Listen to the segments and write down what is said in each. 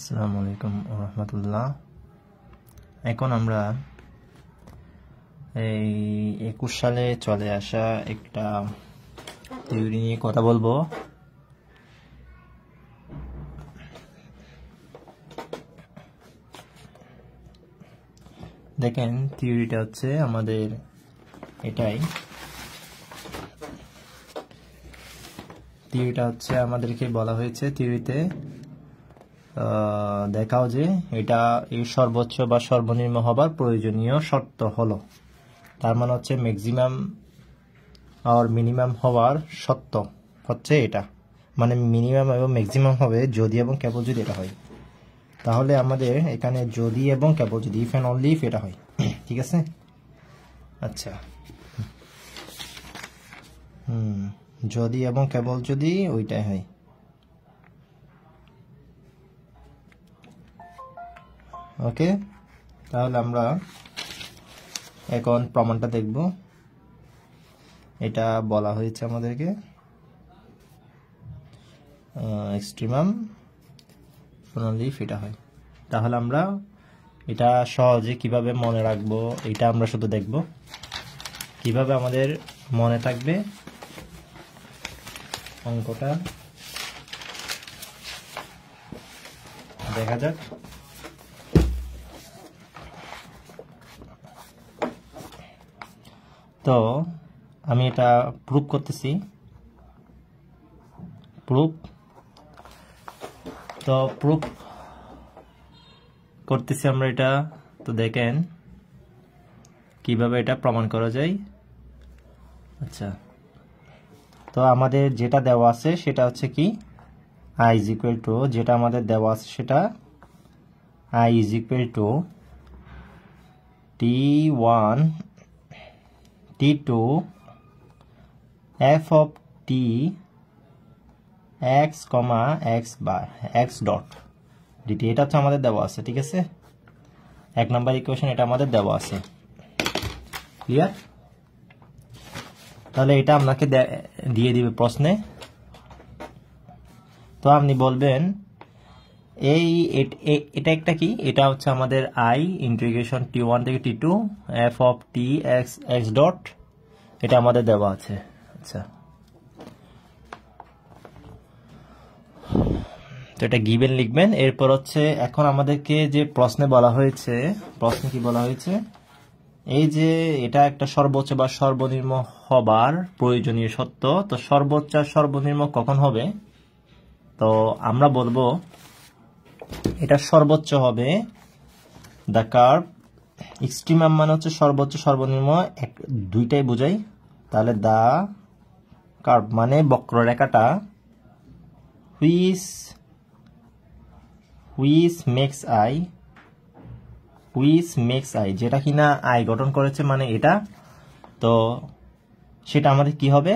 আসসালামু আলাইকুম রহমতুল্লাহ। এখন আমরা এই 21 সালে চলে আসা একটা থিওরি নিয়ে কথা বলবো। দেখেন, থিওরিটা হচ্ছে আমাদের এটাই। থিওরিটা হচ্ছে আমাদেরকে বলা হয়েছে থিওরিতে দেখাও যে এটা এই সর্বোচ্চ বা সর্বনিম্ন হবার প্রয়োজনীয় শর্ত হলো, তার মানে হচ্ছে ম্যাক্সিমাম আর মিনিমাম হওয়ার শর্ত হচ্ছে এটা, মানে মিনিমাম এবং ম্যাক্সিমাম হবে যদি এবং কেবল যদি এটা হয়। তাহলে আমাদের এখানে যদি এবং কেবল যদি, ইফ অ্যান্ড অনলি ইফ এটা হয়, ঠিক আছে। আচ্ছা, যদি এবং কেবল যদি ওইটাই হয়। ওকে, তাহলে আমরা এখন প্রমাণটা দেখব। এটা বলা হয়েছে আমাদেরকে এক্সট্রিমাম অনলি ইফ এটা হয়। তাহলে আমরা এটা সহজে কিভাবে মনে রাখবো এটা আমরা শুধু দেখব, কিভাবে আমাদের মনে থাকবে অঙ্কটা দেখা যাক। তো আমি এটা প্রুফ করতেছি, প্রুফ করতেছি আমরা এটা। তো দেখেন কিভাবে এটা প্রমাণ করা যায়। আচ্ছা, তো আমাদের যেটা দেওয়া আছে সেটা হচ্ছে কি, i is equal to, যেটা আমাদের দেওয়া আছে সেটা i is equal to t1 t2 f of t x, x bar x dot dt, এটা হচ্ছে আমাদের দেওয়া আছে, ঠিক আছে। 1 নম্বর ইকুয়েশন এটা আমাদের দেওয়া আছে, ক্লিয়ার। তাহলে এটা আপনাকে দিয়ে দিবে প্রশ্নে। তো আপনি বলবেন এটা একটা কি, এটা হচ্ছে আমাদের i ইন্টিগ্রেশন t1 থেকে t2 f of t x x dot, এটা আমাদের দেওয়া আছে। আচ্ছা, তো এটা গিভেন লিখবেন। এরপর হচ্ছে এখন আমাদেরকে যে প্রশ্নে বলা হয়েছে, প্রশ্নে কি বলা হয়েছে, এই যে এটা একটা সর্বোচ্চ বা সর্বনিম্ন হবার প্রয়োজনীয় সত্য। তো সর্বোচ্চ আর সর্বনিম্ন কখন হবে? তো আমরা বলবো এটা সর্বোচ্চ হবে দ্য কার্ভ এক্সট্রিমাম, মানে হচ্ছে সর্বোচ্চ সর্বনিম্ন দুইটাই বোঝাই। তাহলে দ্য কার্ভ মানে বক্ররেখাটা হুইচ মেক্স আই, যেটা কিনা আই গঠন করেছে, মানে এটা। তো সেটা আমাদের কি হবে,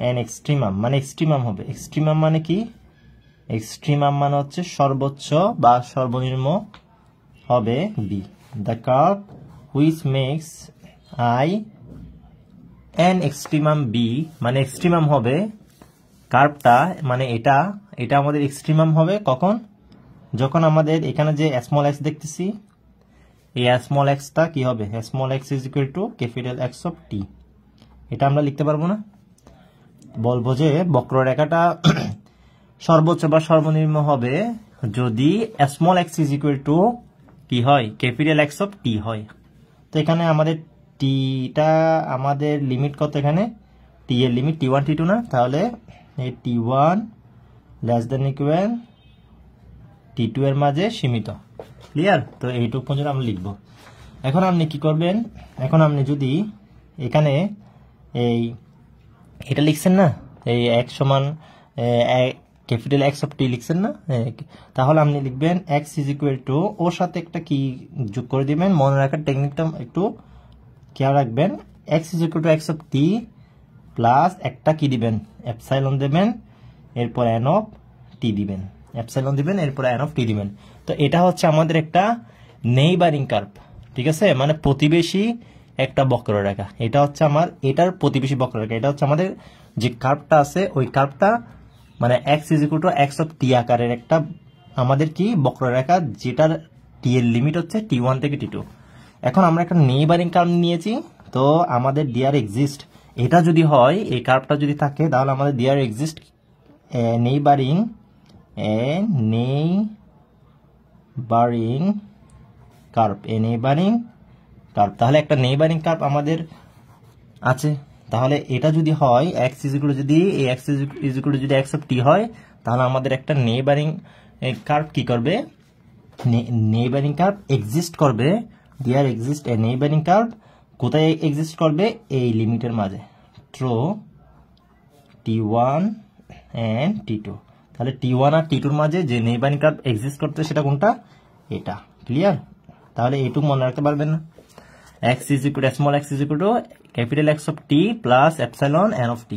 এন এক্সট্রিমাম, মানে এক্সট্রিমাম হবে। এক্সট্রিমাম মানে কি, এক্সট্রিমাম মানে হচ্ছে সর্বোচ্চ বা সর্বনিম্ন হবে be. The curve which makes I an extremum be, মানে এক্সট্রিমাম হবে কার্ভটা, মানে এটা আমাদের এক্সট্রিমাম হবে কখন, যখন আমাদের এখানে যে স্মল এক্স দেখতেছি, এই স্মল এক্সটা কি হবে, small x is equal to capital x of t. এটা আমরা লিখতে পারবো না, বলবো যে বক্ররেখাটা সর্বোচ্চ বা সর্বনিম্ন হবে যদি small x is equal two কি হয়, ক্যাপিটাল এক্স অফ টি হয়। তো এখানে আমাদের টিটা আমাদের লিমিট কত, এখানে টি এর লিমিট t1 t2 না, তাহলে এই t1 less than equal t2 এর মাঝে সীমিত, ক্লিয়ার। তো এইটুকু পর্যন্ত আমরা লিখবো। এখন আপনি কি করবেন, এখন আপনি যদি এখানে এটা লিখছেন না, এই x সমান ক্যাপিটাল এক্স অফ টি লিখছেন না, তাহলে আপনি লিখবেন এক্স ইজ ইকুয়াল টু, ওর সাথে একটা কি যোগ করে দিবেন, মনে রাখার টেকনিকটা একটু খেয়াল রাখবেন। X is equal to x of T plus একটা কি দিবেন, এপসাইলন দেবেন, এরপর এন অফ টি দিবেন, এপসাইলন দিবেন, এরপর এন অফ টি দিবেন। তো এটা হচ্ছে আমাদের একটা নেইবারিং কার্ভ, ঠিক আছে, মানে প্রতিবেশী একটা বক্ররেখা। এটা হচ্ছে এটার প্রতিবেশী বক্ররেখা। এটা হচ্ছে আমাদের যে কার্ভটা আছে, ওই কার্ভটা মানে x is equal to x of t আকারের একটা আমাদের কি বক্ররেখা যেটার টি এর লিমিট হচ্ছে T1 থেকে T2। এখন আমরা একটা নেইবারিং কার্ভ নিয়েছি, তো আমাদের ডিয়ার এক্সিস্ট এটা যদি হয়, এই কার্ভটা যদি থাকে, তাহলে আমাদের there exist neighbouring curve, neighbouring curve. তাহলে একটা নেইবারিং কার্ভ আমাদের আছে, তাহলে এটা যদি হয় x ইকুয়াল যদি x ইকুয়াল যদি x অফ t হয়, তাহলে আমাদের একটা নেইবারিং কার্ভ কি করবে, নেইবারিং কার্ভ এক্সিস্ট করবে। There exist a neighbouring curve, কোথায় এক্সিস্ট করবে, এই লিমিটের মাঝে, ট্রু T1 এন্ড T2। তাহলে T1 আর T2 এর মাঝে যে নেইবারিং কার্ভ এক্সিস্ট করতে সেটা কোনটা, এটা। ক্লিয়ার? তাহলে এইটুকু মনে রাখতে পারবেন না, x is equal to small x is equal to capital X of t plus epsilon n of t,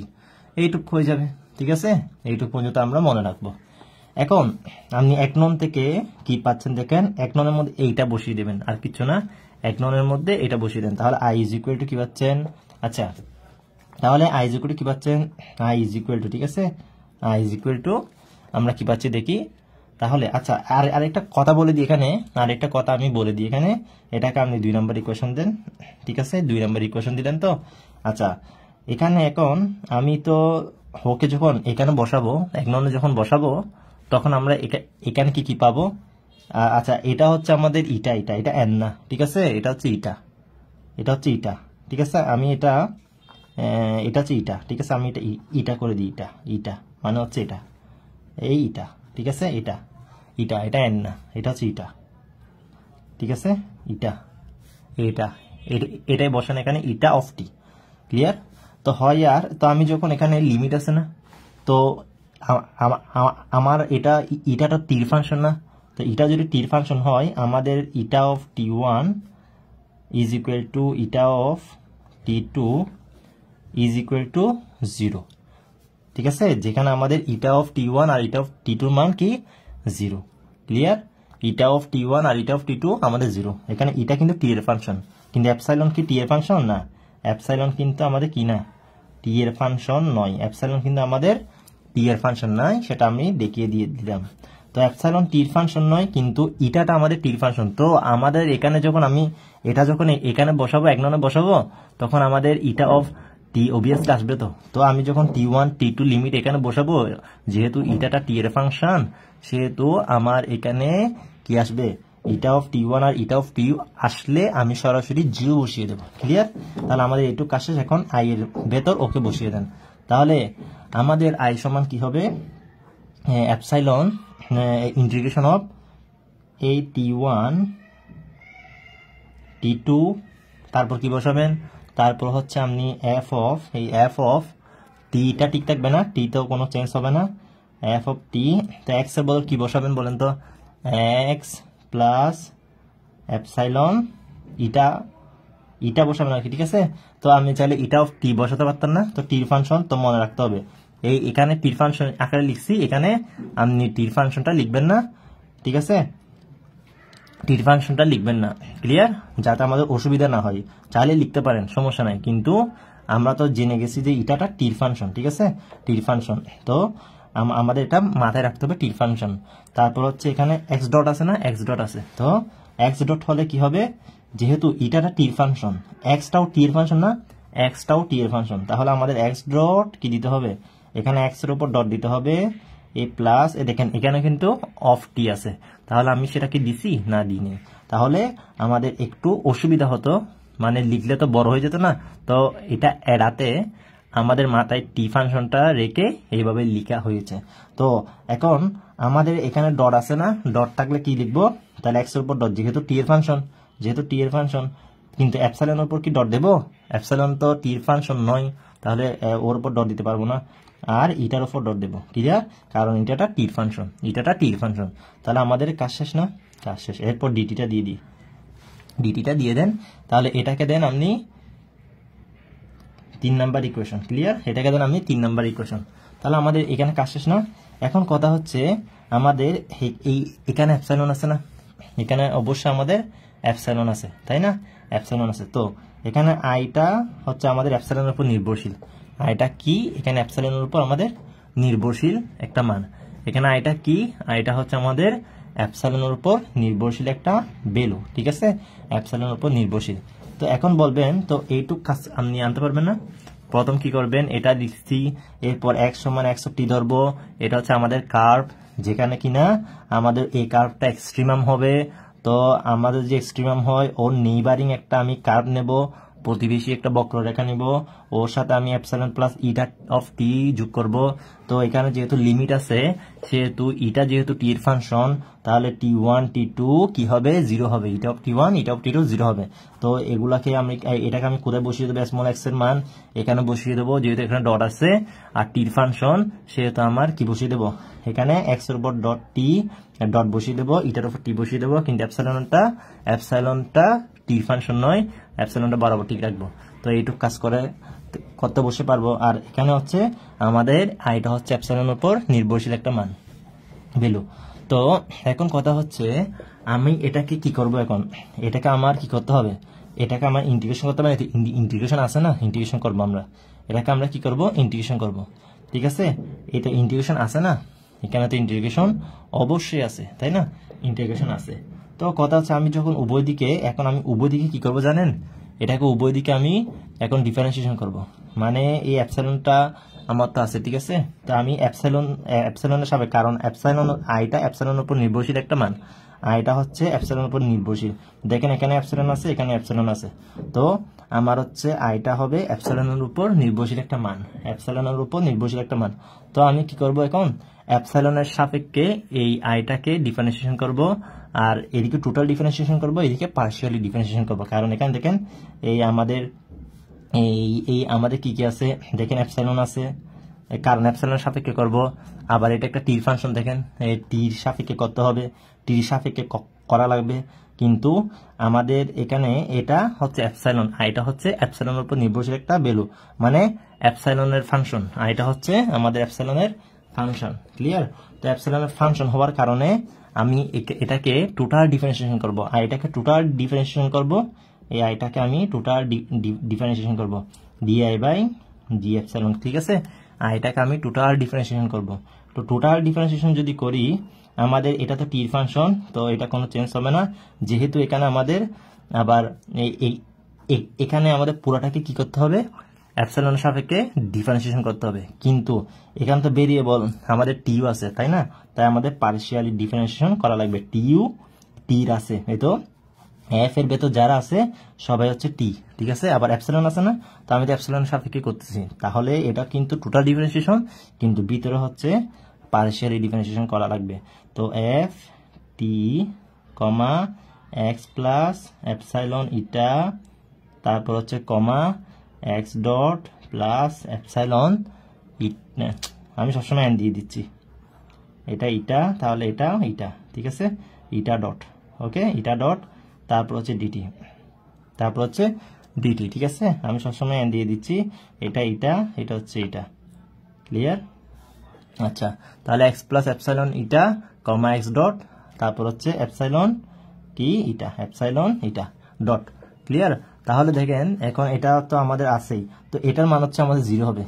এইটুকু হয়ে যাবে। ঠিক আছে, এইটুকু পর্যন্ত আমরা মনে রাখবো। এখন আপনি 1 নং থেকে কি পাচ্ছেন দেখেন, 1 নং এর মধ্যে এইটা বসিয়ে দেবেন, আর কিছু না, 1 নং এর মধ্যে এটা বসিয়ে দেন। তাহলে i is equal to কি পাচ্ছেন, আচ্ছা তাহলে i is equal to কি পাচ্ছেন, i is equal to, ঠিক আছে, i is equal to আমরা কি পাচ্ছি দেখি। তাহলে আচ্ছা আরেকটা কথা বলে দিই এখানে, আরেকটা কথা আমি বলে দিই এখানে, এটাকে আপনি 2 নম্বর ইকুয়েশন দেন। ঠিক আছে, 2 নম্বর ইকুয়েশন দিলেন তো। আচ্ছা এখানে এখন আমি তো ওকে যখন এখানে বসাবো, 1 নম্বরে যখন বসাবো, তখন আমরা এখানে কি পাবো, আচ্ছা এটা হচ্ছে আমাদের এটা n না, ঠিক আছে, এটা হচ্ছে এটা হচ্ছে ঠিক আছে, আমি এটা হচ্ছে ঠিক আছে, আমি এটা করে দিই, এটা মানে হচ্ছে এটা, এই ঠিক আছে, এটা n না, এটা হচ্ছে ঠিক আছে, এটাই বসান এখানে, অফ টি। ক্লিয়ার? তো হয় আর, তো আমি যখন এখানে লিমিট আছে না, তো আমার এটা তো টির ফাংশন না, তো এটা যদি টির ফাংশন হয়, আমাদের of T1 is equal two of T2 is equal to 0। ঠিক আছে, যেখানে আমাদের of T1 R of T2 মান কি 0। Clear? Of T1 R of T2 আমাদের 0। এখানে কিন্তু টি এর ফাংশন, কিন্তু এপসাইলন কি টি এর ফাংশন না, এপসাইলন কিন্তু আমাদের কি না, টি এর ফাংশন নয়, এপসাইলন কিন্তু আমাদের টি এর ফাংশন নয়, সেটা আমি দেখিয়ে দিয়ে দিলাম। তো এপসাইলন টির ফাংশন নয়, কিন্তু ইটাটা আমাদের টির ফাংশন। তো আমাদের এখানে যখন আমি এটা যখন এখানে বসাবো, 1 নং বসাবো, তখন আমাদের অফ টি অবভিয়াসলি আসবে। তো আমি যখন T1 T2 লিমিট এখানে বসাবো, যেহেতু ইটাটা টি এর ফাংশন, সেহেতু আমার এখানে কি আসবে, of T1 R of T2 আসলে আমি সরাসরি 0 বসিয়ে দেবো। ক্লিয়ার? তাহলে আমাদের এইটুকু কাজ শেষ। এখন আই এর ভেতর ওকে বসিয়ে দেন। তাহলে আমাদের আই সমান কি হবে, এপসাইলন ইন্টিগ্রেশন অফ এই T1 T2, তারপর কি বসাবেন, তারপর হচ্ছে আপনি এফ অফ টিটা ঠিক থাকবে না, টিতেও কোনো চেঞ্জ হবে না, এফ অফ টি। তো এক্স এর বদল কি বসাবেন বলেন তো, এক্স প্লাস এপসাইলন ইটা বসাবেন আর কি। ঠিক আছে, তো আমি চাইলে অফ টি বসাতে পারতাম না, তো টির ফাংশন তো মনে রাখতে হবে, এখানে টির ফাংশন আকারে লিখছি, এখানে আপনি টির ফাংশনটা লিখবেন না। ঠিক আছে, টির ফাংশনটা লিখবেন না। ক্লিয়ার? যাতে আমাদের অসুবিধা না হয়, চাইলে লিখতে পারেন, সমস্যা নাই, কিন্তু আমরা তো জেনে গেছি যে এটাটা টির ফাংশন। ঠিক আছে, টির ফাংশন, তো আমাদের এটা মাথায় রাখতে হবে, টির ফাংশন। তারপর হচ্ছে এখানে এক্স ডট আছে না, এক্স ডট আছে, তো এক্স ডট হলে কি হবে, যেহেতু এটাটা টির ফাংশন, এক্সটাও টির ফাংশন না, এক্সটাও টি এর ফাংশন, তাহলে আমাদের এক্স ডট কি দিতে হবে, এখানে এক্স এর উপর ডট দিতে হবে, এ প্লাস এ, দেখেন এখানে কিন্তু অফ টি আছে, তাহলে আমি সেটা কি দিছি না দিইনি, তাহলে আমাদের একটু অসুবিধা হতো, মানে লিখলে তো বড় হয়ে যেত না, তো এটা এড়াতে আমাদের মাথায় টি ফাংশনটা রেখে এইভাবে লেখা হয়েছে। তো এখন আমাদের এখানে ডট আছে না, ডট থাকলে কি লিখবো, তাহলে এক্স এর উপর ডট, যেহেতু টি এর ফাংশন, কিন্তু এপসাইলনের উপর কি ডট দেবো, এপসাইলন তো টি এর ফাংশন নয়, তাহলে ওর উপর ডট দিতে পারবো না, আর ইটার উপর ডট দেবো। ক্লিয়ার? কারণ এটাটা টির ফাংশন, তাহলে আমাদের কাজ শেষ না, কাজ শেষ। এরপর ডিটিটা দিয়ে দেন, তাহলে এটাকে দেন আপনি 3 নাম্বার ইকুয়েশন। ক্লিয়ার? এটাকে দেন আপনি 3 নাম্বার ইকুয়েশন, তাহলে আমাদের এখানে কাজ শেষ না। এখন কথা হচ্ছে আমাদের এখানে এপসাইলন আছে না, এখানে অবশ্যই আমাদের এপসাইলন আছে, তাই না, এপসাইলন আছে। তো এখানে আইটা হচ্ছে আমাদের এপসাইলনের উপর নির্ভরশীল, আইটা কি, এখানে এপসাইলনের উপর আমাদের নির্ভরশীল একটা মান, এখানে আইটা কি, আইটা হচ্ছে আমাদের অ্যাপসাইলনের উপর নির্ভরশীল একটা ভ্যালু, ঠিক আছে, অ্যাপসাইলনের উপর নির্ভরশীল। তো এখন বলবেন তো এইটুক কাজ আপনি আনতে পারবেন না? প্রথম কি করবেন, এটা লিখছি, এরপর x সমান x(t) ধরবো, এটা হচ্ছে আমাদের কার্ভ, যেখানে কিনা আমাদের এই কার্ভটা এক্সট্রিমাম হবে। তো আমাদের যে এক্সট্রিমাম হয় ওর নেইবারিং একটা আমি কার্ভ নেব, প্রতিবেশী একটা বক্ররেখা নিব, ওর সাথে আমি এপসাইলন প্লাস ইটা অফ টি যোগ করব। তো এখানে যেহেতু লিমিট আছে সেহেতু ইটা যেহেতু টি এর ফাংশন, তাহলে t1 t2 কি হবে, 0 হবে, ইটা of t1 eta of t2 0 হবে। তো এগুলাকে আমি এটাকে আমি কোথায় বসিয়ে দেবো, স্মল এক্স এর মান এখানে বসিয়ে দেবো, যেহেতু এখানে ডট আছে আর টির ফাংশন সেহেতু আমার কি বসিয়ে দেবো, এখানে এক্স এর উপর ডট টি ডট বসিয়ে দেবো, ইটার উপর টি বসিয়ে দেবো, কিন্তু এপসাইলনটা টির ফাংশন নয়, এপসাইলনটা বরাবর ঠিক রাখবো। তো এইটুক কাজ করতে বসে পারবো। আর এখানে হচ্ছে আমাদের আইটা হচ্ছে এপসাইলনের উপর নির্ভরশীল একটা মান, ভ্যালু। তো এখন কথা হচ্ছে আমি এটাকে কি করব, এখন এটাকে আমার কি করতে হবে, এটাকে আমার ইন্টিগ্রেশন করতে হবে। ইন্টিগ্রেশন আছে না, ইন্টিগ্রেশন করবো আমরা, এটাকে আমরা কি করব, ইন্টিগ্রেশন করব, ঠিক আছে। এটা ইন্টিগ্রেশন আছে না, এখানে তো ইন্টিগ্রেশন অবশ্যই আছে, তাই না, ইন্টিগ্রেশন আছে। তো কথা হচ্ছে আমি যখন উভয় দিকে, এখন আমি উভয় দিকে কি করব জানেন, এটাকে উভয় দিকে আমি এখন ডিফারেন্সিয়েশন করব। মানে এই অ্যাপসাইলনটা আমার তো আছে, ঠিক আছে, তো আমি অ্যাপসাইলনের সাপেক্ষে, কারণ আইটা অ্যাপসাইলনের উপর নির্ভরশীল একটা মান, আইটা হচ্ছে অ্যাপসাইলনের উপর নির্ভরশীল। দেখেন এখানে অ্যাপসাইলন আছে, এখানে অ্যাপসাইলন আছে, তো আমার হচ্ছে আইটা হবে অ্যাপসাইলনের উপর নির্ভরশীল একটা মান, অ্যাপসাইলনের উপর নির্ভরশীল একটা মান। তো আমি কি করব, এখন অ্যাপসাইলনের সাপেক্ষে এই আইটাকে ডিফারেন্সিয়েশন করব, আর এদিকে টোটাল ডিফারেন্সিয়েশন করব, এদিকে পার্শিয়ালি ডিফারেন্সিয়েশন করব। কারণ এখানে দেখেন এই আমাদের কি কি আছে, দেখেন অ্যাপসাইলন আছে, কারণ অ্যাপসাইলনের সাপেক্ষে করব। আবার এটা একটা টির ফাংশন, দেখেন এই টির সাপেক্ষে করতে হবে, টির সাপেক্ষে করা লাগবে। কিন্তু আমাদের এখানে এটা হচ্ছে অ্যাপসাইলন, আইটা হচ্ছে অ্যাপসাইলনের উপর নির্ভরশীল একটা ভ্যালু, মানে অ্যাপসাইলনের ফাংশন, আইটা হচ্ছে আমাদের অ্যাপসাইলনের ফাংশন, ক্লিয়ার। তো অ্যাপসাইলনের ফাংশন হওয়ার কারণে আমি এটাকে টোটাল ডিফারেন্সিয়েশন করব, আইটাকে টোটাল ডিফারেন্সিয়েশন করব, এই আইটাকে আমি টোটাল ডিফারেন্সিয়েশন করব ডিআই বাই জি এপসাইলন, ঠিক আছে। আইটাকে আমি টোটাল ডিফারেন্সিয়েশন করব। তো টোটাল ডিফারেন্সিয়েশন যদি করি, আমাদের এটা তো টির ফাংশন, তো এটা কোনো চেঞ্জ হবে না, যেহেতু এখানে আমাদের আবার এখানে আমাদের পুরোটাকে কি করতে হবে, অ্যাপসাইলনের সাপেক্ষে ডিফারেন্সিয়েশন করতে হবে। কিন্তু এখানে তো ভেরিয়েবল আমাদের টিউ আছে, তাই না, তাই আমাদের পার্শিয়ালি ডিফারেন্সিয়েশন করা লাগবে। টির আছে, এই তো এফ এর ভেতর যারা আছে সবাই হচ্ছে টি, ঠিক আছে। আবার অ্যাপসাইলন আছে না, তো আমি তো অ্যাপসাইলনের সাপেক্ষে করতেছি, তাহলে এটা কিন্তু টোটাল ডিফারেন্সিয়েশন, কিন্তু ভিতরে হচ্ছে পার্শিয়ালি ডিফারেন্সিয়েশন করা লাগবে। তো F T comma x plus epsilon eta, তারপর হচ্ছে comma x dot plus epsilon আমি সবসময় এন দিয়ে দিচ্ছি, এটা ইটা, তাহলে এটা ইটা, ঠিক আছে, ইটা ডট, ওকে, ইটা ডট, তারপর হচ্ছে ডিটি, তারপর হচ্ছে ডিটি, ঠিক আছে, আমি সবসময় এন দিয়ে দিচ্ছি, এটা ইটা, এটা হচ্ছে ইটা, ক্লিয়ার। আচ্ছা, তাহলে এক্স প্লাস এপসাইলন ইটা কমা এক্স ডট, তারপর হচ্ছে এপসাইলন টি ইটা, এপসাইলন ইটা ডট, ক্লিয়ার। তাহলে দেখেন এখন এটা তো আমাদের আছেই, তো এটার মান হচ্ছে আমাদের 0 হবে,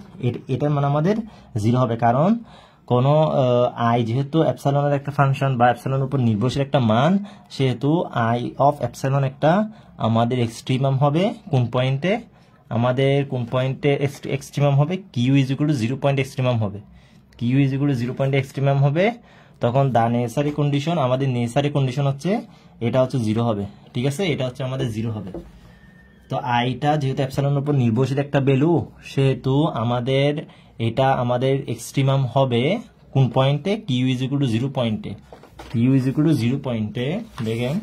এটার মান আমাদের 0 হবে, কারণ কোনো আই যেহেতু এপসাইলনের একটা ফাংশন বা এপসাইলনের উপর নির্ভরশীল একটা মান, সেহেতু আই অফ এপসাইলন একটা আমাদের এক্সট্রিমাম হবে কোন পয়েন্টে, আমাদের কোন পয়েন্টে এক্সট্রিমাম হবে, q is equal to 0 point extremum হবে, q is equal to 0 point extremum হবে। তখন দা নেসেসারি কন্ডিশন, আমাদের নেসেসারি কন্ডিশন হচ্ছে এটা হচ্ছে 0 হবে, ঠিক আছে, এটা হচ্ছে আমাদের 0 হবে। তো আইটা যেহেতু এপসাইলনের উপর নির্ভরশীল একটা ভ্যালু, সেহেতু আমাদের এটা আমাদের এক্সট্রিমাম হবে কোন পয়েন্টে, কিউ ইজ ইকুয়াল টু 0 পয়েন্টে, কিউ ইজ ইকুয়াল টু 0 পয়েন্টে। দেখেন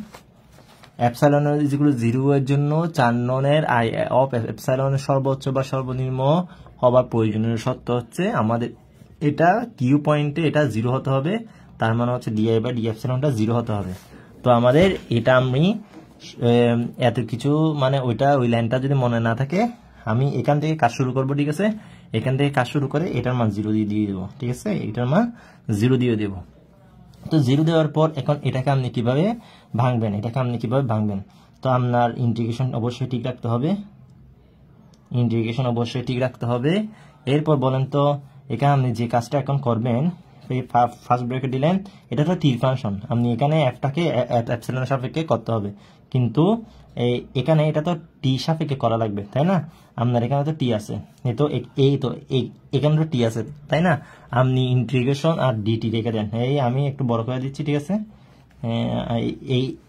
এপসাইলন ইজ ইকুয়াল টু 0 এর জন্য 4 ননের আই অফ এপসাইলনের সর্বোচ্চ বা সর্বনিম্ন হবার প্রয়োজনীয় শর্ত হচ্ছে আমাদের এটা কিউ পয়েন্টে এটা 0 হতে হবে, তার মানে হচ্ছে ডিআই বাই ডি এপসাইলনটা 0 হতে হবে। তো আমাদের এটা আমি এত কিছু মানে ওই লাইনটা যদি মনে না থাকে, আমি এখান থেকে কাজ শুরু করব, ঠিক আছে, এখান থেকে কাজ শুরু করে এটার মান 0 দিয়ে দেবো, ঠিক আছে, এটার মান 0 দিয়ে দেব। তো 0 দেওয়ার পর এখন এটাকে আপনি কিভাবে ভাঙবেন, তো আপনার ইন্টিগ্রেশন অবশ্যই ঠিক রাখতে হবে, এরপর বলেন তো এখানে আপনি যে কাজটা এখন করবেন, এই ফার্স্ট ব্র্যাকেট দিলেন, এটা তো টি ফাংশন, আপনি এখানে এফটাকে এপসাইলন সাপেক্ষে করতে হবে, কিন্তু এখানে এটা তো টি সাপেক্ষে করা লাগবে, তাই না? আপনার এখানে তো টি আছে, এখানে তো টি আছে, তাই না? আপনি ইন্টিগ্রেশন আর ডিটি রেখে দেন। এই আমি একটু বড় করে দিচ্ছি, ঠিক আছে?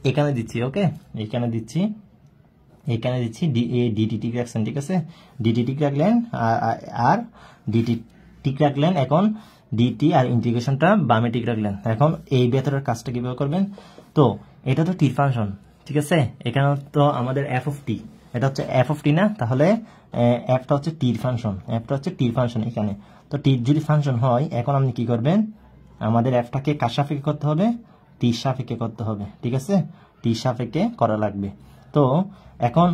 এখানে দিচ্ছি, ওকে, এখানে দিচ্ছি ডিটি টিক রাখছেন, ঠিক আছে? ডিটি টিক রাখলেন আর ডিটি টিক রাখলেন, এখন ডিটি আর ইন্টিগ্রেশনটা বামে টিক রাখলেন। এখন এই ভেতরের কাজটা কিভাবে করবেন? তো এটা তো টি ফাংশন, ঠিক আছে? এখানে তো আমাদের এফ অফ টি, এটা হচ্ছে এফ অফ টি না, তাহলে এফটা হচ্ছে টির ফাংশন, এখানে তো টির যদি ফাংশন হয়, এখন আপনি কি করবেন? আমাদের এফটাকে কার সাপেক্ষে করতে হবে? টির সাপেক্ষে করতে হবে, ঠিক আছে? টির সাপেক্ষে করা লাগবে। তো এখন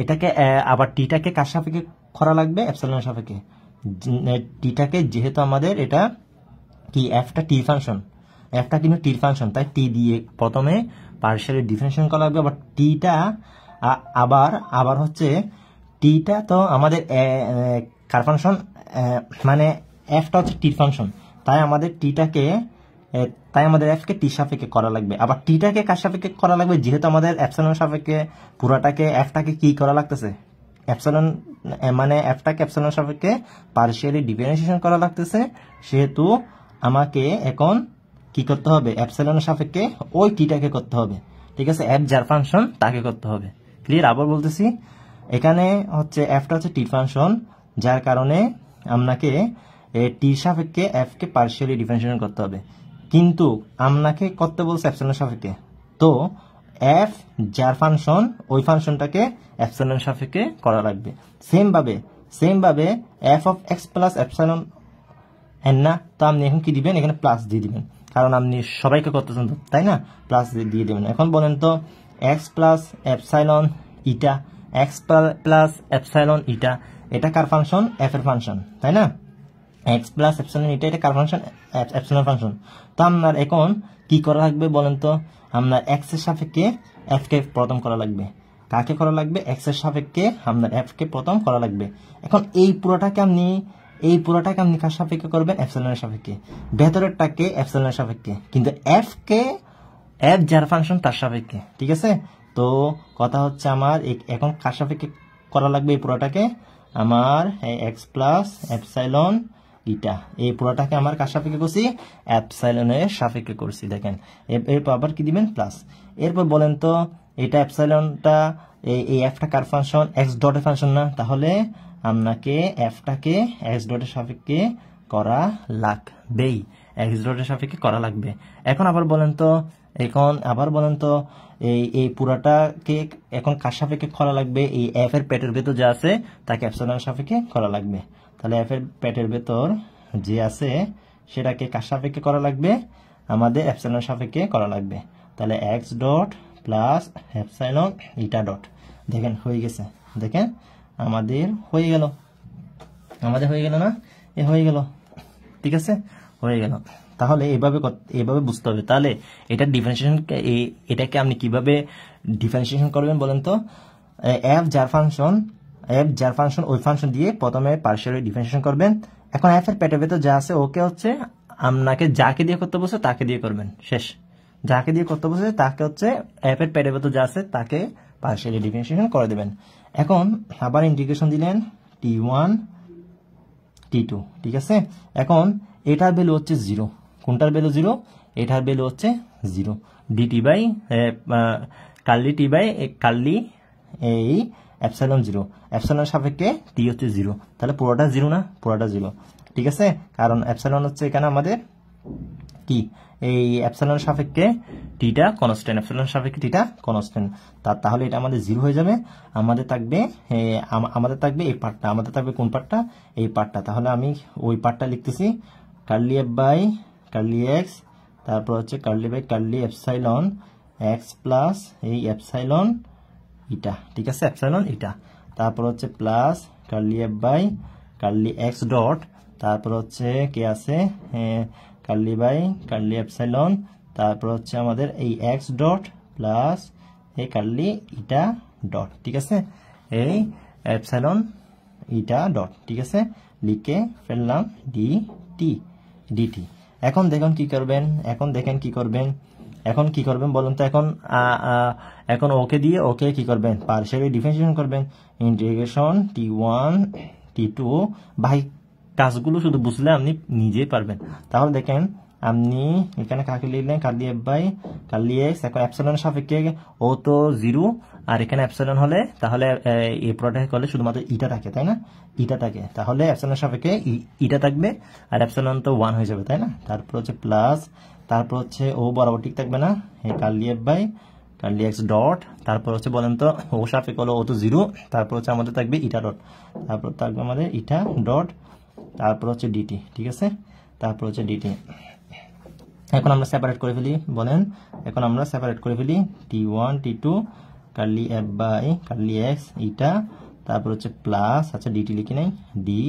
এটাকে আবার টিটাকে কার সাপেক্ষে করা লাগবে? এপসাইলনের সাপেক্ষে। টিটাকে যেহেতু আমাদের এটা কি এফটা টি ফাংশন, এফটা কিন্তু টির ফাংশন, তাই টি দিয়ে প্রথমে পার্শিয়ালি ডিফারেন্সিয়েশন করা লাগবে। আবার টিটা আবার হচ্ছে টিটা তো আমাদের কার ফাংশন, মানে এফটা হচ্ছে টির ফাংশন, তাই আমাদের এফকে টি সাপেক্ষে করা লাগবে। আবার টিটাকে কার সাপেক্ষে করা লাগবে? যেহেতু আমাদের এপসাইলন সাপেক্ষে পুরাটাকে এফটাকে কি করা লাগতেছে? এপসাইলন মানে এফটাকে এপসাইলন সাপেক্ষে পার্শিয়ালি ডিফারেন্সিয়েশন করা লাগতেছে, সেহেতু আমাকে এখন কি করতে হবে? এপসাইলনের সাপেক্ষে ওই টিটাকে করতে হবে, ঠিক আছে? এফ যার ফাংশন তাকে করতে হবে। ক্লিয়ার? আবার বলতেছি, এখানে হচ্ছে এফটা হচ্ছে টি ফাংশন, যার কারণে আপনাকে টির সাপেক্ষে এফ কে পার্শিয়ালি ডিফারেন্সিয়েশন করতে হবে, কিন্তু আপনাকে করতে বলছে এপসাইলন সাপেক্ষে। তো এফ যার ফাংশন, ওই ফাংশনটাকে এপসাইলন সাপেক্ষে করা লাগবে। সেম ভাবে F of x plus epsilon N না, তো আপনি এখন কি দিবেন? এখানে প্লাস দিয়ে দিবেন, কারণ আপনি সবাইকে করতেছেন তো, তাই না? প্লাস দিয়ে দিবেন। এখন বলেন তো, এক্স প্লাস এপসাইলন ইটা, এটা কার ফাংশন? এফ এর ফাংশন, তাই না? এক্স প্লাস এপসাইলন ইটা, এটা কার ফাংশন? Epsilon function. তো আপনার এখন কি করা লাগবে বলেন তো? আপনার এক্স এর সাপেক্ষে এফ কে প্রথম করা লাগবে। কাকে করা লাগবে? এক্স এর সাপেক্ষে আপনার এফ কে প্রথম করা লাগবে। এখন এই পুরোটাকে আপনি কার সাপেক্ষে করবেন? এপসাইলনের সাপেক্ষে। ভেতরেরটাকে এপসাইলনের সাপেক্ষে, কিন্তু এফ যার ফাংশন তার সাপেক্ষে, ঠিক আছে? তো কথা হচ্ছে আমার এখন কার সাপেক্ষে করা লাগবে এই পুরোটাকে? আমার এক্স প্লাস এপসাইলন ইটা, এই পুরোটাকে আমার কার সাপেক্ষে করছি? এপসাইলনের সাপেক্ষে করছি। দেখেন, এরপর আবার কি দিবেন? প্লাস। এরপর বলেন তো, এটা এপসাইলনটা, এই এফটা কার ফাংশন? এক্স ডটের ফাংশন না, তাহলে আপনাকে এফটাকে এক্স ডটের সাপেক্ষে করা লাগবেই, এখন আবার বলেন তো, এই পুরাটাকে এখন কার সাপেক্ষে করা লাগবে? এই এফ এর পেটের ভেতর যা আছে তাকে এপসাইলনের সাপেক্ষে করা লাগবে। তাহলে এফ এর পেটের ভেতর যে আছে সেটাকে কার সাপেক্ষে করা লাগবে? আমাদের এপসাইলনের সাপেক্ষে করা লাগবে। তাহলে এক্স ডট প্লাস এপসাইলন ইটা ডট। দেখেন হয়ে গেছে, দেখেন আমাদের হয়ে গেল না? হয়ে গেল, ঠিক আছে? হয়ে গেল। তাহলে এভাবে বুঝতে হবে। তাহলে এটা ডিফারেন্সিয়েশন, এটাকে আপনি কিভাবে ডিফারেন্সিয়েশন করবেন বলেন তো? এফ যার ফাংশন ওই ফাংশন দিয়ে প্রথমে পার্শিয়ালি ডিফারেন্সিয়েশন করবেন। এখন এফ এর পেটের ভেতর যা আছে ওকে হচ্ছে আপনাকে যাকে দিয়ে করতে বসে তাকে দিয়ে করবেন, শেষ। যাকে দিয়ে করতে বসে তাকে হচ্ছে এফ এর পেটের ভেতর যা আছে তাকে পার্শিয়ালি ডিফারেন্সিয়েশন করে দেবেন। এখন আবার ইন্টিগ্রেশন দিলেন t1 t2, ঠিক আছে? এখন এটার ভ্যালু হচ্ছে 0। কোনটার ভ্যালু 0? এটার ভ্যালু হচ্ছে 0। ডিটি বাই কার্লি এই এপসাইলন 0, এপসাইলন সাপেক্ষে টি হচ্ছে 0, তাহলে পুরোটা 0 না? পুরোটা 0, ঠিক আছে? কারণ এপসাইলন হচ্ছে এখানে আমাদের কি, এই এপসাইলন সাপেক্ষে টিটা কনস্ট্যান্ট, তাহলে এটা আমাদের 0 হয়ে যাবে। আমাদের থাকবে এই পার্টটা, আমাদের থাকবে কোন পার্টটা? এই পার্টটা। তাহলে আমি ওই পার্টটা লিখতেছি, curly f by curly x, তারপর হচ্ছে curly by curly epsilon x plus এই এপসাইলন ইটা, ঠিক আছে? এপসাইলন ইটা, তারপর হচ্ছে plus curly f by curly x dot, তারপর হচ্ছে কি আছে? কার্লি বাই কার্লি এপসাইলন, তারপর হচ্ছে আমাদের এই এক্স ডট প্লাস এই কার্লি ইটা ডট, ঠিক আছে? এই এপসাইলন ইটা ডট, ঠিক আছে? লিখে ফেললাম ডিটি। এখন দেখেন কি করবেন, এখন কি করবেন বলুন তো। এখন ওকে দিয়ে ওকে কি করবেন, পার্শিয়ালি ডিফারেন্সিয়েশন করবেন। ইন্টিগ্রেশন T1 T2, ভাই কাজগুলো শুধু বুঝলে আপনি নিজেই পারবেন। তাহলে দেখেন আপনি এখানে কাকে লিখলেন, curly f by curly x. এখন এপসিলন সাপেক্ষে ও তো 0, আর এখানে এপসিলন হলে তাহলে এই প্রোডাক্ট করলে শুধুমাত্র ইটা থাকে, তাই না, ইটা থাকে। তাহলে এপসিলন সাপেক্ষে ইটা থাকবে, আর এপসিলন তো 1 হয়ে যাবে, তাই না। তারপর হচ্ছে প্লাস, তারপর হচ্ছে ও বরাবর ঠিক থাকবে না, এই curly f by curly x dot, তারপর হচ্ছে বলেন তো ও সাপেক্ষে হলো ও তো 0, তারপর হচ্ছে আমাদের থাকবে ইটা ডট, তারপর থাকবে আমাদের ইটা ডট, তারপর হচ্ছে ডিটি, ঠিক আছে, তারপর হচ্ছে ডিটি। এখন আমরা সেপারেট করে ফেলি, বলেন এখন আমরা সেপারেট করে ফেলি T1 T2 curly f by curly x eta, তারপর হচ্ছে প্লাস, আচ্ছা ডিটি লিখি নাই, ডি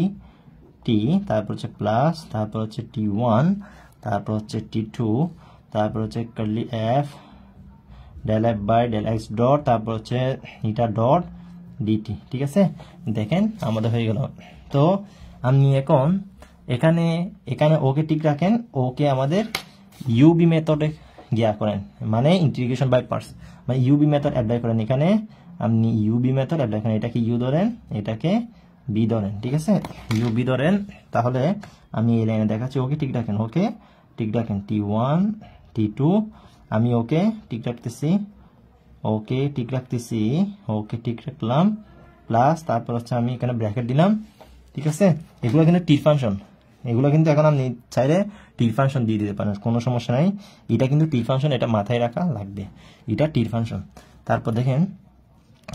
টি, তারপর হচ্ছে প্লাস, তারপর হচ্ছে T1, তারপর হচ্ছে T2, তারপর হচ্ছে curly f del f by del x dot, তারপর হচ্ছে ইটা ডট ডিটি, ঠিক আছে। দেখেন আমাদের হয়ে গেল। তো আপনি এখন এখানে ওকে ঠিক রাখেন, ওকে আমাদের ইউবি মেথডে গিয়া করেন, মানে ইন্টিগ্রেশন বাই পার্টস, মানে ইউবি মেথড অ্যাপ্লাই করেন। এখানে আপনি ইউবি মেথড অ্যাপ্লাই করেন, এটাকে ইউ ধরেন, এটাকে বি ধরেন, ঠিক আছে, ইউবি ধরেন। তাহলে আমি এই লাইনে দেখাচ্ছি, ওকে ঠিক রাখেন, ওকে ঠিক রাখেন T1 T2, আমি ওকে ঠিক রাখতেছি, ওকে ঠিক রাখতেছি, ওকে ঠিক রাখলাম, প্লাস তারপর হচ্ছে আমি এখানে ব্র্যাকেট দিলাম, ঠিক আছে। এগুলো কিন্তু টি ফাংশন, এগুলো কিন্তু এখন আপনি চাইলে টি ফাংশন দিয়ে দিতে পারেন, কোনো সমস্যা নাই। এটা কিন্তু টি ফাংশন, এটা মাথায় রাখা লাগবে, এটা টি ফাংশন। তারপর দেখেন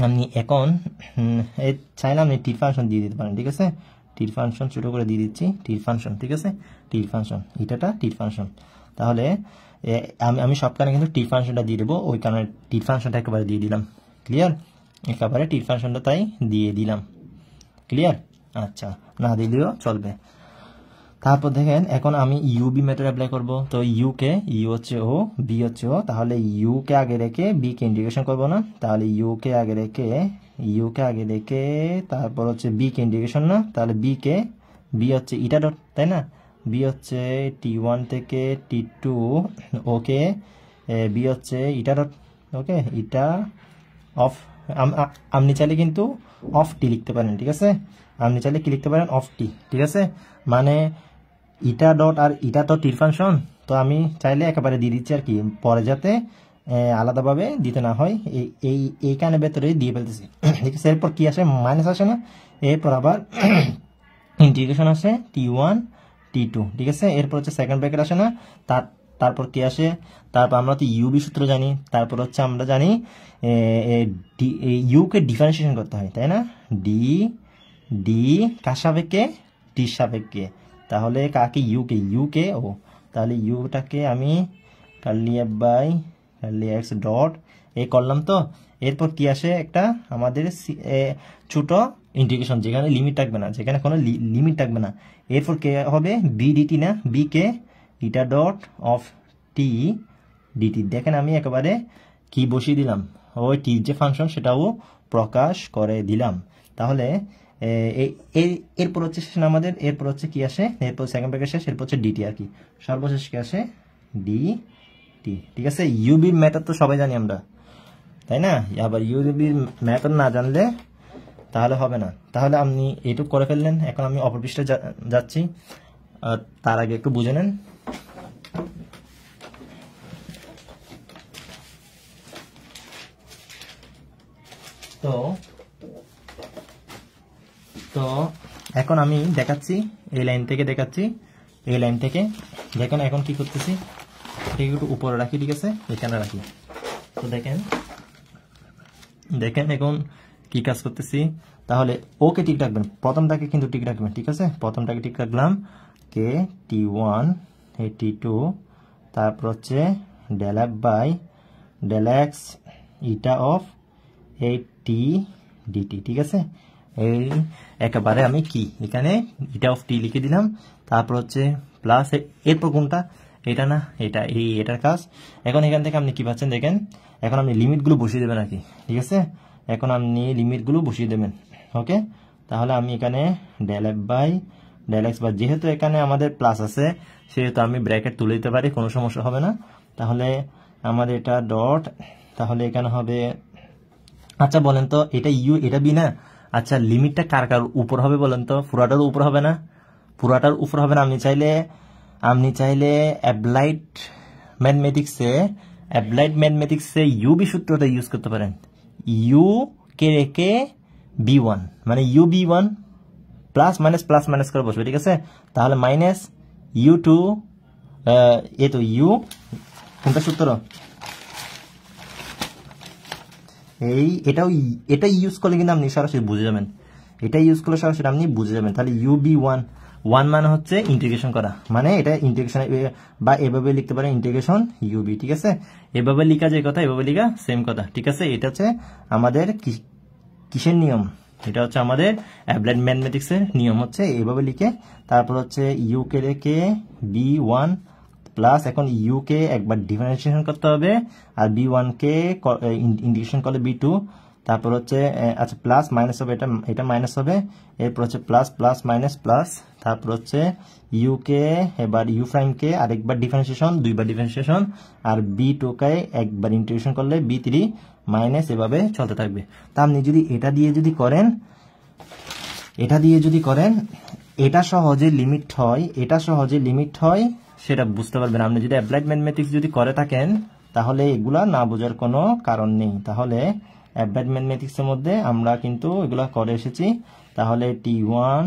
আপনি এখন চাইলে আপনি টি ফাংশন দিয়ে দিতে পারেন, ঠিক আছে। টি ফাংশন ছোট করে দিয়ে দিচ্ছি, টি ফাংশন, ঠিক আছে, টি ফাংশন, এটাটা টি ফাংশন। তাহলে আমি সব কারণে কিন্তু টি ফাংশনটা দিয়ে দেবো, ওই কারণে টি ফাংশনটা একেবারে দিয়ে দিলাম, ক্লিয়ার, একেবারে টি ফাংশনটা তাই দিয়ে দিলাম, ক্লিয়ার। আচ্ছা, না দিলেও চলবে। তারপর দেখেন এখন আমি ইউবি মেথড অ্যাপ্লাই করব। তো ইউ হচ্ছে ও, বি হচ্ছে ও, তাহলে ইউ কে আগে রেখে বি কে ইন্টিগ্রেশন করবো না, তাহলে ইউ কে আগে রেখে তারপর হচ্ছে বি কে ইন্টিগ্রেশন না, তাহলে বি হচ্ছে ইটা ডট, তাই না, বি হচ্ছে T1 থেকে T2, ওকে বি হচ্ছে ইটা ডট, ওকে ইটা অফ, আপনি চাইলে কিন্তু অফ টি লিখতে পারেন, ঠিক আছে, আপনি চাইলে কি লিখতে পারেন, অফ টি, ঠিক আছে, মানে ইটা ডট আর ইটা তো টির ফাংশন, তো আমি চাইলে একেবারে দিয়ে দিচ্ছি আর কি, পরে যাতে আলাদাভাবে দিতে না হয়, এই কানে ভেতরে দিয়ে ফেলতেছি, ঠিক আছে। এরপর কি আসে, মাইনাস আসে না, এরপর আবার ইন্টিগ্রেশন আসে T1 T2, ঠিক আছে। এরপর হচ্ছে সেকেন্ড ব্র্যাকেট আসে না, তারপর কি আসে, তারপর আমরা তো ইউবি সূত্র জানি, তারপর হচ্ছে আমরা জানি ইউ কে ডিফারেন্সিয়েশন করতে হয়, তাই না, ডি কার সাপেক্ষে, টির সাপেক্ষে, তাহলে কাকে ইউকে ও, তাহলে ইউটাকে আমি curly f by curly x dot এ করলাম। তো এরপর কি আসে, একটা আমাদের ছোট ইন্টিগ্রেশন, যেখানে লিমিট থাকবে না, যেখানে কোনো লিমিট থাকবে না। এরপর কে হবে, বি ডিটি না, বি কে eta dot of t dt. দেখেন আমি একেবারে কি বসিয়ে দিলাম, ওই টির যে ফাংশন সেটাও প্রকাশ করে দিলাম। তাহলে এরপর হচ্ছে শেষ আমাদের, এরপর হচ্ছে কি আসে, এরপর সেকেন্ড ব্র্যাকেট শেষ, এরপর হচ্ছে ডিটি আর কি, সর্বশেষ কি আসে, ডিটি, ঠিক আছে। ইউবির মেথড তো সবাই জানি আমরা, তাই না, আবার ইউবির মেথড না জানলে তাহলে হবে না। তাহলে আপনি এইটুকু করে ফেললেন, এখন আমি অপর পৃষ্ঠে যাচ্ছি, তার আগে একটু বুঝে নেন। তো এখন আমি দেখাচ্ছি, এই লাইন থেকে দেখাচ্ছি, এই লাইন থেকে দেখেন এখন কি করতেছি, এটাকে একটু উপরে রাখি, ঠিক আছে, এখানে রাখি। তো দেখেন এখন কি কাজ করতেছি, তাহলে ওকে ঠিক রাখবেন, প্রথমটাকে কিন্তু ঠিক রাখবেন, ঠিক আছে, প্রথমটাকে ঠিক রাখলাম, কে T1 T2, তারপর হচ্ছে del f by del x eta of এই টি ডিটি, ঠিক আছে। এই একেবারে আমি কি এখানে ইটা অফ টি লিখে দিলাম, তারপর হচ্ছে প্লাস, এরপর কোনটা, এটা না, এটার কাজ। এখন এখান থেকে আপনি কি পাচ্ছেন দেখেন, এখন আপনি লিমিটগুলো বসিয়ে দেবেন আর কি, ঠিক আছে, এখন আপনি লিমিটগুলো বসিয়ে দেবেন, ওকে। তাহলে আমি এখানে del f by del x bar, যেহেতু এখানে আমাদের প্লাস আছে সেহেতু আমি ব্র্যাকেট তুলে দিতে পারি, কোনো সমস্যা হবে না। তাহলে আমাদের এটা ডট, তাহলে এখানে হবে, আচ্ছা বলেন তো এটা ইউ এটা বি না, আচ্ছা লিমিটটা কার কার উপর হবে বলেন তো? পুরাটার উপর হবে না? পুরাটার উপর হবে না। আপনি চাইলে অ্যাপ্লাইড ম্যাথমেটিক্সে ইউবি সূত্রটা ইউজ করতে পারেন। ইউ কে রেখে বি1, মানে ইউ বি1 প্লাস মাইনাস করে বসবে, ঠিক আছে? তাহলে মাইনাস ইউ টু, এ তো ইউ, কোনটা সূত্র? এটা ইউজ করলে কিন্তু আপনি সরাসরি বুঝে যাবেন, এটা ইউজ করলে সরাসরি আপনি বুঝে যাবেন। তাহলে ইউ বি ওয়ান মানে হচ্ছে ইন্টিগ্রেশন করা, মানে এটা ইন্টিগ্রেশন, বা এভাবে লিখতে পারেন ইন্টিগ্রেশন ইউবি, ঠিক আছে? এভাবে লিখা যে কথা, এভাবে লিখা সেম কথা, ঠিক আছে? এটা হচ্ছে আমাদের কিসের নিয়ম? এটা হচ্ছে আমাদের অ্যাপ্লাইড ম্যাথমেটিক্স এর নিয়ম, হচ্ছে এইভাবে লিখে তারপর হচ্ছে ইউ কে রেখে বি1 প্লাস, এখন ইউ কে একবার ডিফারেন্সিয়েশন করতে হবে আর বি1 কে ইন্টিগ্রেশন করলে বি2, তারপর হচ্ছে আচ্ছা প্লাস মাইনাস হবে, এটা মাইনাস হবে, এরপর হচ্ছে প্লাস প্লাস মাইনাস প্লাস, তারপর হচ্ছে ইউ কে এবার ইউ প্রাইম কে আরেকবার ডিফারেন্সিয়েশন, দুইবার ডিফারেন্সিয়েশন, আর বি2 কে একবার ইন্টিগ্রেশন করলে বি3 মাইনাস, এভাবে চলতে থাকবে। তা আপনি যদি এটা দিয়ে যদি করেন এটা সহজে লিমিট হয়, সেটা বুঝতে পারবেন। আপনি যদি অ্যাপ্লাইড ম্যাথমেটিক্স যদি করে থাকেন তাহলে এগুলা না বোঝার কোনো কারণ নেই। তাহলে অ্যাপ্লাইড ম্যাথমেটিক্সের মধ্যে আমরা কিন্তু এগুলা করে এসেছি। তাহলে T1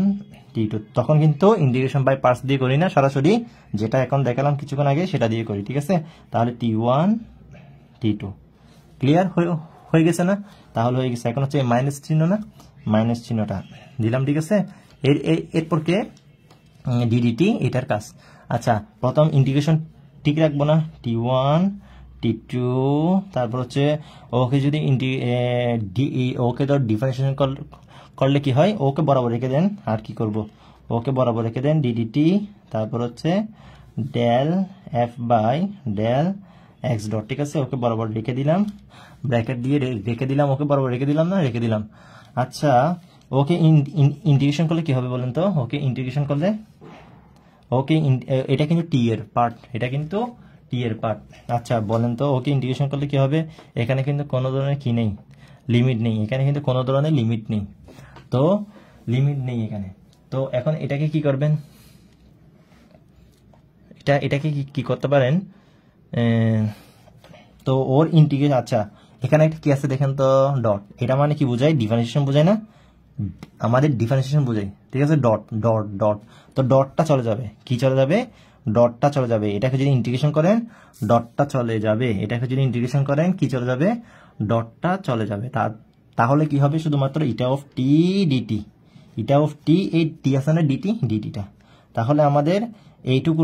T2 তখন কিন্তু ইন্টিগ্রেশন বাই পার্টস দিয়ে করি না, সরাসরি যেটা এখন দেখালাম কিছুক্ষণ আগে সেটা দিয়ে করি, ঠিক আছে? তাহলে T1 T2 ক্লিয়ার হয়ে গেছে না? তাহলে হয়ে গেছে। এখন হচ্ছে মাইনাস চিহ্ন না, মাইনাস চিহ্নটা দিলাম, ঠিক আছে? এরপর কে ডিডিটি, এটার কাজ। আচ্ছা প্রথম ইন্টিগ্রেশন ঠিক রাখবো না, T1 T2, তারপর হচ্ছে ওকে যদি ওকে ধর ডিফারেন্সিয়েশন করলে কি হয়, ওকে বরাবর রেখে দেন, আর কি করব, ওকে বরাবর রেখে দেন ডিডিটি, তারপর হচ্ছে del f by del x dot, ঠিক আছে? ওকে বরাবর রেখে দিলাম, ব্র্যাকেট দিয়ে রেখে দিলাম, ওকে বরাবর রেখে দিলাম না, রেখে দিলাম। আচ্ছা ওকে ইন্টিগ্রেশন করলে কি হবে বলেন তো? ওকে ইন্টিগ্রেশন করলে এটা কিন্তু টি এর পার্ট, এটা কিন্তু টি এর পার্ট। আচ্ছা বলেন তো ওকে ইন্টিগ্রেশন করলে কি হবে? এখানে কিন্তু কোনো ধরনের কি নেই, লিমিট নেই, এখানে কিন্তু কোনো ধরনের লিমিট নেই, তো লিমিট নেই এখানে। তো এখন এটাকে কি করবেন? এটাকে কি করতে পারেন? তো ওর ইন্টিগ্রেশন, আচ্ছা এখানে একটা কি আছে দেখেন তো, ডট, এটা মানে কি বোঝায়? ডিফারেন্সিয়েশন বোঝায় না? আমাদের ডিফারেন্সিয়েশন বোঝায়, ঠিক আছে? ডট ডট ডট, তো ডটটা চলে যাবে, কি চলে যাবে? ডটটা চলে যাবে। এটাকে যদি ইন্টিগ্রেশন করেন ডটটা চলে যাবে, এটাকে যদি ইন্টিগ্রেশন করেন কি চলে যাবে? ডটটা চলে যাবে। তাহলে কি হবে? শুধুমাত্র eta of t dt, eta of t, এই টি আছে না ডিটি, ডিটিটা। তাহলে আমাদের এইটুকু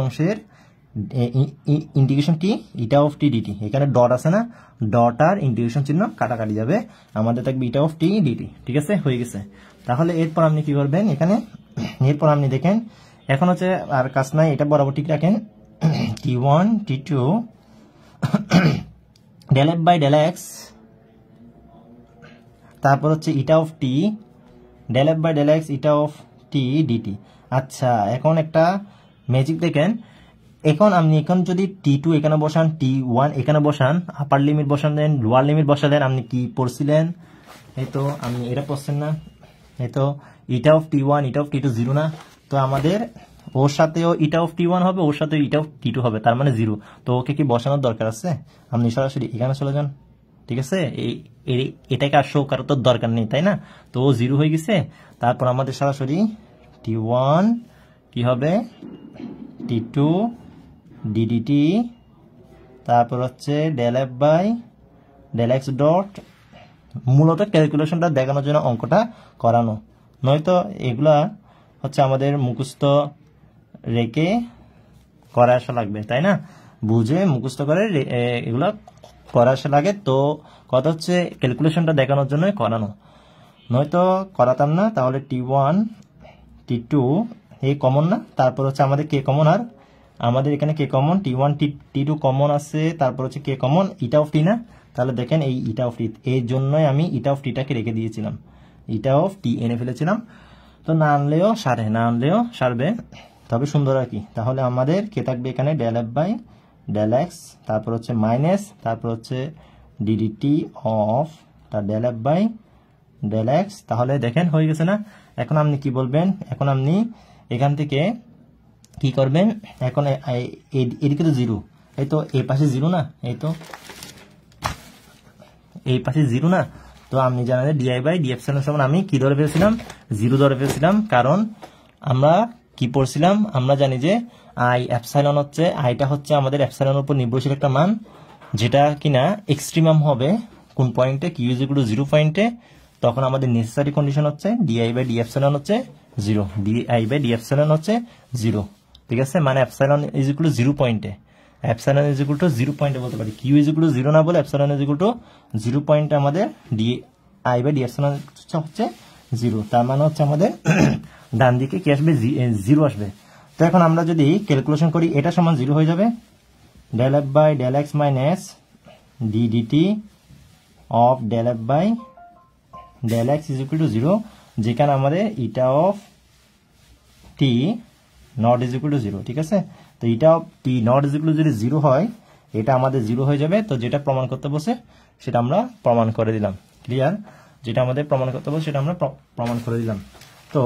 অংশের ইন্টিগ্রেশন কি? ইটা অফ টি ডিটি। এখানে ডট আছে না, ডট আর ইন্টিগ্রেশন চিহ্ন কাটাকাটি যাবে, আমাদের থাকবে ইটা অফ টি ডিটি, ঠিক আছে? হয়ে গেছে। তাহলে এরপর আপনি কি করবেন? এখানে এরপর আপনি দেখেন, এখন হচ্ছে আর কাজ নাই, এটা বরাবর ঠিক রাখেন, T1 T2 del f by del x, তারপর হচ্ছে eta of t, del f by del x eta of t dt. আচ্ছা এখন একটা ম্যাজিক দেখেন, এখন যদি T2 এখানে বসান, T1 এখানে বসান, আপার লিমিট বসান দেন, লোয়ার লিমিট বসা দেন, আপনি কি পড়ছিলেন? এই তো আপনি এটা পড়ছেন না? এই তো eta of T1 eta of T2 zero না? তো আমাদের ওর সাথেও ইটা অফ T1 হবে, ওর সাথে ইটা অফ T2 হবে, তার মানে জিরো। তো ওকে কি বসানোর দরকার আছে? আপনি সরাসরি এখানে চলে যান, ঠিক আছে? এটাকে আর শো করার তো দরকার নেই, তাই না? তো ও জিরো হয়ে গেছে। তারপর আমাদের সরাসরি T1 কি হবে? T2 ডিডিটি, তারপর হচ্ছে del f by del x dot. মূলত ক্যালকুলেশনটা দেখানোর জন্য অঙ্কটা করানো, নয়তো এগুলা হচ্ছে আমাদের মুখস্থ রেখে করে আসা লাগবে, তাই না? বুঝে মুখস্থ করে এগুলা করে আসা লাগে। তো কথা হচ্ছে ক্যালকুলেশনটা দেখানোর জন্য করানো, নয়তো করাতাম না। তাহলে T1 T2 এই কমন না, তারপর হচ্ছে আমাদের কে কমন, আর আমাদের এখানে কে কমন, T1 T2 কমন আছে, তারপর হচ্ছে কে কমন, ইটা অফ টি না? তাহলে দেখেন এই ইটা অফ টি, এর জন্যই আমি ইটা অফ টিটাকে রেখে দিয়েছিলাম, ইটা অফ টি এনে ফেলেছিলাম। তো না আনলেও সারবে, তবে সুন্দর আর কি। তাহলে আমাদের কে থাকবে এখানে del f by del x, তারপর হচ্ছে মাইনাস, তারপর হচ্ছে ডিডিটি অফ তার del f by del x. তাহলে দেখেন হয়ে গেছে না। এখন আপনি কি বলবেন, এখন আপনি এখান থেকে কি করবেন, এখন এদিকে তো জিরো, এই তো এই পাশে জিরো না, এই তো এই পাশে জিরো না। তো আপনি জানেন ডিআই বাই ডি এপসাইলন সমান আমি কি ধরে ফেলছিলাম, জিরো ধরে ফেলছিলাম। কারণ আমরা কি পড়ছিলাম, আমরা জানি যে আই এপসাইলন হচ্ছে, আইটা হচ্ছে আমাদের এপসাইলনের উপর নির্ভরশীল একটা মান, যেটা কিনা এক্সট্রিমাম হবে কোন পয়েন্টে, কিউ ইজ ইকুয়াল টু 0 পয়েন্টে। তখন আমাদের নেসেসারি কন্ডিশন হচ্ছে ডিআই বাই ডি এপসাইলন হচ্ছে 0, ডিআই বাই ডি এপসাইলন হচ্ছে 0, ঠিক আছে। মানে এপসাইলন ইজ ইকুয়াল টু 0 পয়েন্টে, এপসাইলন ইজ ইকুয়াল টু 0 পয়েন্টে বলতে পারি, কিউ ইজ ইকুয়াল টু 0 না বলে এপসাইলন ইজ ইকুয়াল টু 0 পয়েন্টে আমাদের ডিআই বাই ডি এপসাইলন হচ্ছে 0। তার মানে হচ্ছে আমাদের ডান দিকে কি আসবে, 0 আসবে। তো এখন আমরা যদি ক্যালকুলেশন করি, এটা সমান 0 হয়ে যাবে, del f by del x minus d dt of del f by del x is equal to 0, যেখানে আমাদের eta of t not is equal to 0, ঠিক আছে। তো eta of t not is equal to যদি 0 হয়, এটা আমাদের 0 হয়ে যাবে। তো যেটা প্রমাণ করতে বসে সেটা আমরা প্রমাণ করে দিলাম, ক্লিয়ার। যেটা আমাদের প্রমাণ করতে বসে সেটা আমরা প্রমাণ করে দিলাম। তো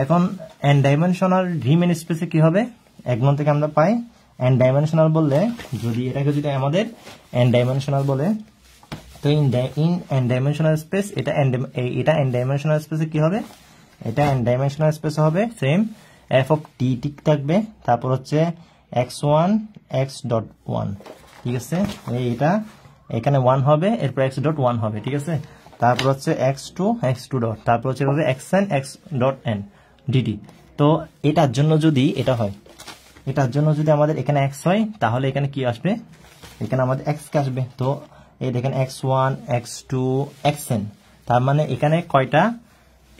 এখন এন ডাইমেনশনাল রিমেন স্পেসে কি হবে, একমন থেকে আমরা পাই এন ডাইমেনশনাল বললে, যদি এটাকে যদি আমাদের এন ডাইমেনশনাল বলে, তো ইন এন ডাইমেনশনাল স্পেস এটা এন ডাইমেনশনাল স্পেসে কি হবে, এটা এন ডাইমেনশনাল স্পেস হবে সেম এফ অফ টি ঠিক থাকবে, তারপর হচ্ছে x1 x.1, ঠিক আছে। এটা এখানে 1 হবে, এরপর x.1 হবে, ঠিক আছে। তারপর হচ্ছে x2 ডট, তারপর হচ্ছে হবে xn x.n dt। তো এটার জন্য যদি এটা হয়, এটার জন্য যদি আমাদের এখানে x হয়, তাহলে এখানে কি আসবে, এখানে আমাদের x কে আসবে। তো এই দেখেন x1 x2 xn, তার মানে এখানে কয়টা,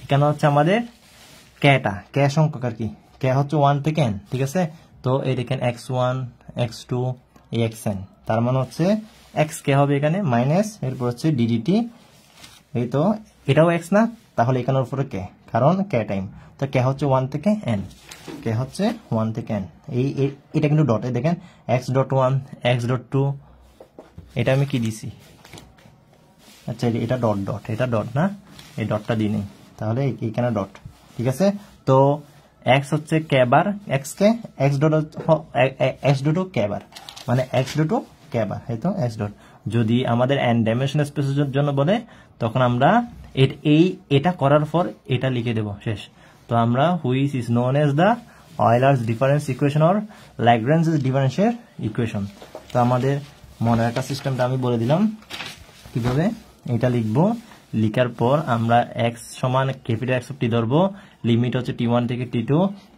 এখানে হচ্ছে আমাদের কেটা, কে সংখ্যক আর কি, কে হচ্ছে 1 থেকে n, ঠিক আছে। তো এই দেখেন x1 x2 xn, তার মানে হচ্ছে x কে হবে এখানে মাইনাস, এরপর হচ্ছে ddt, এই তো এটাও x না, তাহলে এখানের উপরে কে, কারণ কে টাইম, তো কে হচ্ছে 1 থেকে n, কে হচ্ছে 1 থেকে n। এটা কিন্তু ডট, এই দেখেন x.1 x.2, এটা আমি কি দিছি, আচ্ছা এটা ডট ডট, এটা ডট না, এই ডটটা দিই নেই, তাহলে এইখানে ডট, ঠিক আছে। তো x হচ্ছে কে বার, x কে x ডট কে বার, মানে x ডট কে বার, এই তো x ডট। যদি আমাদের n ডাইমেনশনাল স্পেসের জন্য বলে, তখন আমরা এটা করার পর এটা লিখে দেব, শেষ। তো আমরা which is known as the Euler's difference equation or Lagrange's differential equation. তো আমাদের মনে রাখা সিস্টেমটা আমি বলে দিলাম কিভাবে, এটা লিখবো, লিখার পর আমরা x সমান ক্যাপিটাল X অফ টি ধরবো, লিমিট হচ্ছে t1 থেকে t2,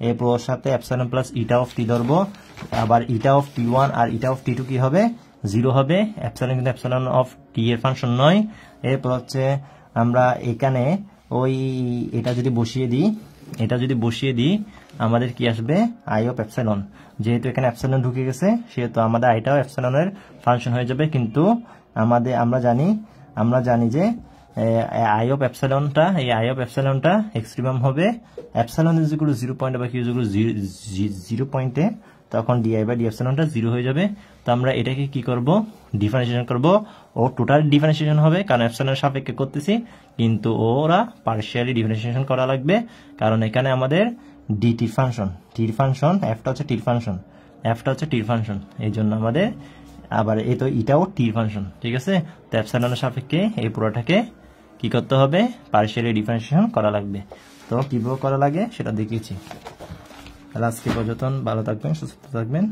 এরপর সাথে এপসাইলন প্লাস ইটা অফ টি ধরবো, আবার ইটা of t1 R eta of t2 কি হবে, 0 হবে, এপসাইলন কিন্তু এপসাইলন অফ টি এর ফাংশন নয়। এরপর হচ্ছে আমরা এখানে ওই এটা যদি বসিয়ে দিই, আমাদের কি আসবে, আই অফ এপসাইলন, যেহেতু এখানে এপসাইলন ঢুকে গেছে, সেহেতু আমাদের আইটাও এপসাইলনের ফাংশন হয়ে যাবে। কিন্তু আমরা জানি যে আই অফ এপসাইলনটা, এই আই অফ এপসাইলনটা এক্সট্রিমাম হবে এপসাইলন ইজ ইকুয়াল টু 0 পয়েন্টে বা কিউ ইজ ইকুয়াল টু 0 পয়েন্টে, তখন ডিআই বাই ডি এপসাইলনটা 0 হয়ে যাবে। তো আমরা এটাকে কি করব, ডিফারেন্সিয়েশন করব, ও টোটাল ডিফারেন্সিয়েশন হবে, কারণ এপসাইলনের সাপেক্ষে করতেছি, কিন্তু ওরা পার্শিয়ালি ডিফারেন্সিয়েশন করা লাগবে, কারণ এখানে আমাদের ডিটি ফাংশন, টির ফাংশন, এফটা হচ্ছে টির ফাংশন, এই জন্য আমাদের আবার এই তো এটাও টির ফাংশন, ঠিক আছে। তো এপসাইলনের সাপেক্ষে এই পুরোটাকে কি করতে হবে, পার্শিয়ালি ডিফারেন্সিয়েশন করা লাগবে। তো কিভাবে করা লাগে সেটা দেখিয়েছি। আজকে পর্যন্ত ভালো থাকবেন, সুস্থ থাকবেন,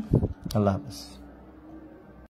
আল্লাহ হাফেজ।